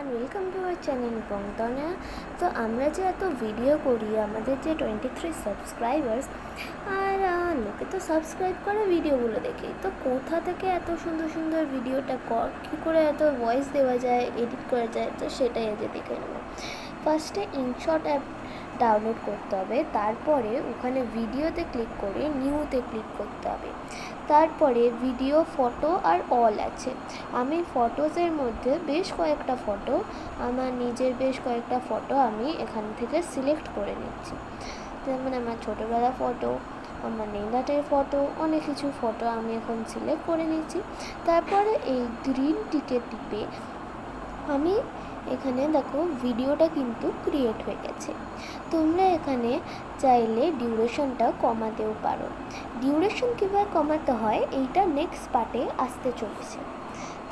Everyone, welcome to our channel বংতনা। তো আমরা যে এত ভিডিও করি, আমাদের যে 23 সাবস্ক্রাইবার্স, আর লোকে তো সাবস্ক্রাইব করে ভিডিওগুলো দেখে, তো কোথা থেকে এত সুন্দর সুন্দর ভিডিওটা কী করে এত ভয়েস দেওয়া যায়, এডিট করা যায়, তো সেটাই আজ দেখে নেব। ফার্স্টে ইনশট অ্যাপ ডাউনলোড করতে হবে, তারপরে ওখানে ভিডিওতে ক্লিক করে নিউতে ক্লিক করতে হবে। তারপরে ভিডিও, ফটো আর অল আছে। আমি ফটোসের মধ্যে বেশ কয়েকটা ফটো, আমার নিজের বেশ কয়েকটা ফটো আমি এখান থেকে সিলেক্ট করে নিচ্ছি। যেমন আমার ছোটোবেলা ফটো, আমার নেংদাটের ফটো, অনেক কিছু ফটো আমি এখন সিলেক্ট করে নিচ্ছি। তারপরে এই গ্রিন টিকে টিপে আমি এখানে দেখো ভিডিওটা কিন্তু ক্রিয়েট হয়ে গেছে। তোমরা এখানে চাইলে ডিউরেশনটা কমাতেও পারো। ডিউরেশন কীভাবে কমাতে হয় এইটা নেক্সট পার্টে আসতে চলেছে।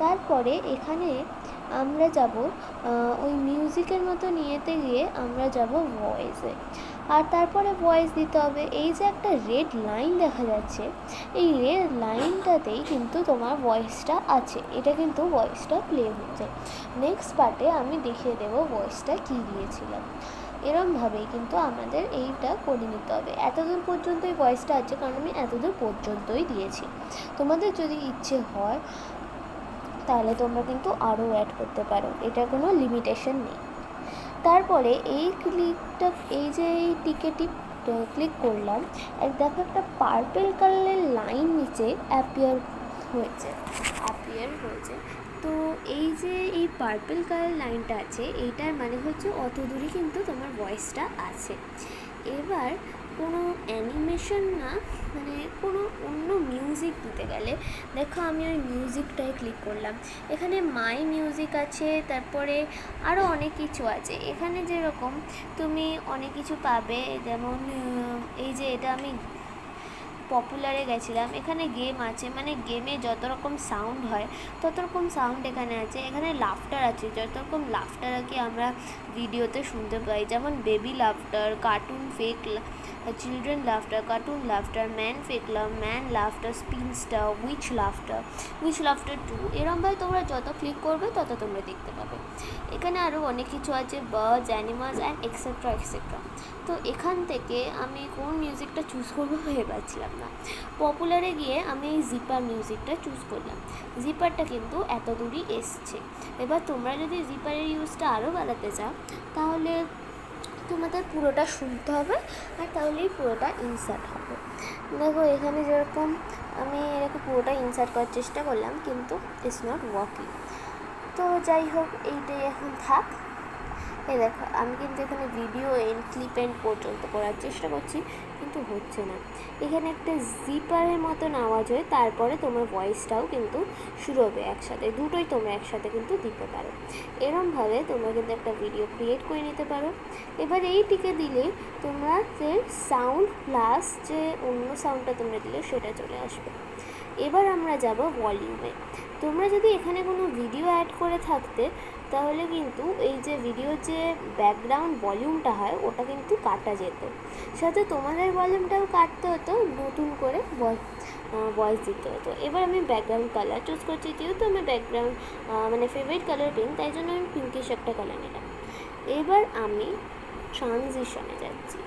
তারপরে এখানে আমরা যাব ওই মিউজিকের মতো নিয়েতে গিয়ে আমরা যাব ভয়েসে, আর তারপরে ভয়েস দিতে হবে। এই যে একটা রেড লাইন দেখা যাচ্ছে, এই রেড লাইনটাতেই কিন্তু তোমার ভয়েসটা আছে, এটা কিন্তু ভয়েসটা প্লে হচ্ছে। নেক্সট পার্টে আমি দেখিয়ে দেবো ভয়েসটা কী দিয়েছিলাম। এরমভাবেই কিন্তু আমাদের এইটা করে নিতে হবে। এতদূর পর্যন্তই ভয়েসটা আছে, কারণ আমি এতদূর পর্যন্তই দিয়েছি। তোমাদের যদি ইচ্ছে হয় তাহলে তোমরা কিন্তু আরও অ্যাড করতে পারো, এটা কোনো লিমিটেশন নেই। তারপরে এই ক্লিকটা, এই যে এই টিকেটি ক্লিক করলাম, দেখো একটা পার্পেল কালারের লাইন নিচে অ্যাপিয়ার হয়েছে। তো এই যে এই পার্পেল কালার লাইনটা আছে, এইটার মানে হচ্ছে অত দূরে কিন্তু তোমার ভয়েসটা আছে। এবার কোনো অ্যানিমেশন না, মানে কোনো অন্য মিউজিক দিতে গেলে দেখো আমি ওই মিউজিকটায় ক্লিক করলাম। এখানে মাই মিউজিক আছে, তারপরে আরও অনেক কিছু আছে। এখানে যেরকম তুমি অনেক কিছু পাবে, যেমন এই যে এটা আমি পপুলারে গেছিলাম, এখানে গেম আছে, মানে গেমে যত রকম সাউন্ড হয় তত রকম সাউন্ড এখানে আছে। এখানে লাফটার আছে, যত রকম লাফটার আর কি আমরা ভিডিওতে শুনতে পাই, যেমন baby laughter, cartoon fake, children laughter, cartoon laughter, man laughter, স্পিনস্টার, which laughter 2। এরমভাবে তোমরা যত ক্লিক করবে তত তোমরা দেখতে পাবে। এখানে আরও অনেক কিছু আছে, birds, animals and etcetera etcetera. তো এখান থেকে আমি কোন মিউজিকটা চুজ করবো ভেবে পাচ্ছিলাম না। পপুলারে গিয়ে আমি এই জিপার মিউজিকটা চুজ করলাম। জিপারটা কিন্তু এত দূরই এসছে। এবার তোমরা যদি জিপারের ইউজটা আরও বাড়াতে চাও তাহলে তোমাদের পুরোটা শুনতে হবে, আর তাহলেই পুরোটা ইনসার্ট হবে। দেখো এখানে যেরকম আমি এরকম পুরোটা ইনসার্ট করার চেষ্টা করলাম, কিন্তু ইটস নট ওয়ার্কিং। তো যাই হোক, এইটাই এখন থাক। এই দেখো আমি কিন্তু এখানে ভিডিও এন্ড ক্লিপ এন্ড পর্যন্ত করার চেষ্টা করছি, কিন্তু হচ্ছে না। এখানে একটা জিপারের মতন আওয়াজ হয়, তারপরে তোমার ভয়েসটাও কিন্তু শুরু হবে একসাথে, দুটোই তোমরা একসাথে কিন্তু দিতে পারো। এরমভাবে তোমরা কিন্তু একটা ভিডিও ক্রিয়েট করে নিতে পারো। এবার এইটিকে দিলে তোমরা যে সাউন্ড প্লাস যে অন্য সাউন্ডটা তোমরা দিলে সেটা চলে আসবে। এবার আমরা যাব ভলিউমে। তোমরা যদি এখানে কোনো ভিডিও অ্যাড করে থাকতে, তাহলে কিন্তু এই যে ভিডিওর যে ব্যাকগ্রাউন্ড ভলিউমটা হয় ওটা কিন্তু কাটা যেত, সাথে তোমাদের ভলিউমটাও কাটতে হতো, নতুন করে ভয়েস দিতে হতো। এবার আমি ব্যাকগ্রাউন্ড কালার চুজ করছি, যেহেতু আমার ব্যাকগ্রাউন্ড মানে ফেভারিট কালার পিঙ্ক, তাই জন্য আমি পিঙ্কিশ একটা কালার নিলাম। এবার আমি ট্রানজিশনে যাচ্ছি।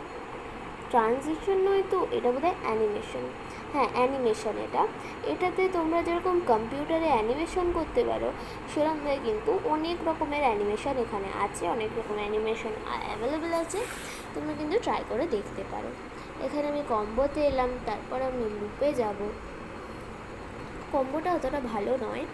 ট্রানজিশন নয় তো, এটা বোধহয় অ্যানিমেশন। হ্যাঁ, অ্যানিমেশন। এটাতে তোমরা যেরকম কম্পিউটারে অ্যানিমেশন করতে পারো, সেরকমভাবে কিন্তু অনেক রকমের অ্যানিমেশন এখানে আছে, অনেক রকম অ্যানিমেশন অ্যাভেলেবেল আছে, তোমরা কিন্তু ট্রাই করে দেখতে পারো। এখানে আমি কম্বোতে এলাম, তারপর আমি লুপে যাব। কম্বোটা অতটা ভালো নয়।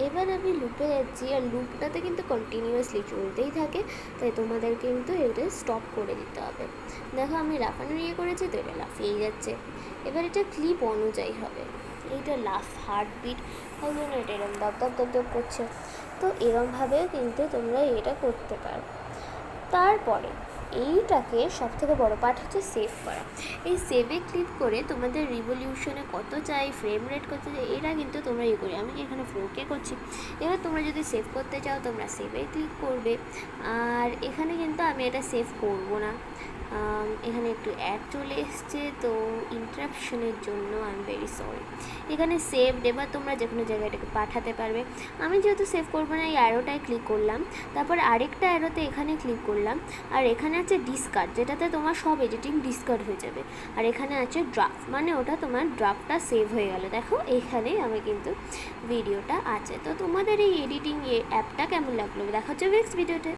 এবার আমি লুপে যাচ্ছি, আর লুপটাতে কিন্তু কন্টিনিউয়াসলি চলতেই থাকে, তাই তোমাদের কিন্তু এটা স্টপ করে দিতে হবে। দেখো আমি লাফানোর করেছি, তো এটা লাফিয়েই যাচ্ছে। এবার এটা ক্লিপ অনুযায়ী হবে, এইটা হার্টবিট ওই জন্য এটা এরম দপ দপ দপ দপ করছে। তো এরমভাবেও কিন্তু তোমরা এটা করতে পারো। তারপরে এইটাকে সবথেকে বড় পার্ট হচ্ছে সেভ করা। এই সেভে ক্লিক করে তোমাদের রিভলিউশনে কত চাই, ফ্রেম রেট কত চাই, এটা কিন্তু তোমরা ইয়ে করি। আমি এখানে 4K করছি। এবার তোমরা যদি সেভ করতে চাও তোমরা সেভে ক্লিক করবে। আর এখানে কিন্তু আমি এটা সেভ করব না, এখানে একটু অ্যাড চলে এসছে, তো ইন্টারাপশনের জন্য আই এম ভেরি সরি। এখানে সেভড, এবার তোমরা যে কোনো জায়গায় এটাকে পাঠাতে পারবে। আমি যেহেতু সেভ করবো না, এই অ্যারোটায় ক্লিক করলাম, তারপর আরেকটা অ্যারোতে এখানে ক্লিক করলাম, আর এখানে আছে ডিসকার্ড, যেটাতে তোমার সব এডিটিং ডিসকার্ড হয়ে যাবে। আর এখানে আছে ড্রাফট, মানে ওটা তোমার ড্রাফটটা সেভ হয়ে গেল। দেখো এখানে আমি কিন্তু ভিডিওটা আছে। তো তোমাদের এই এডিটিং অ্যাপটা কেমন লাগলো দেখা হচ্ছে নেক্সট ভিডিওতে।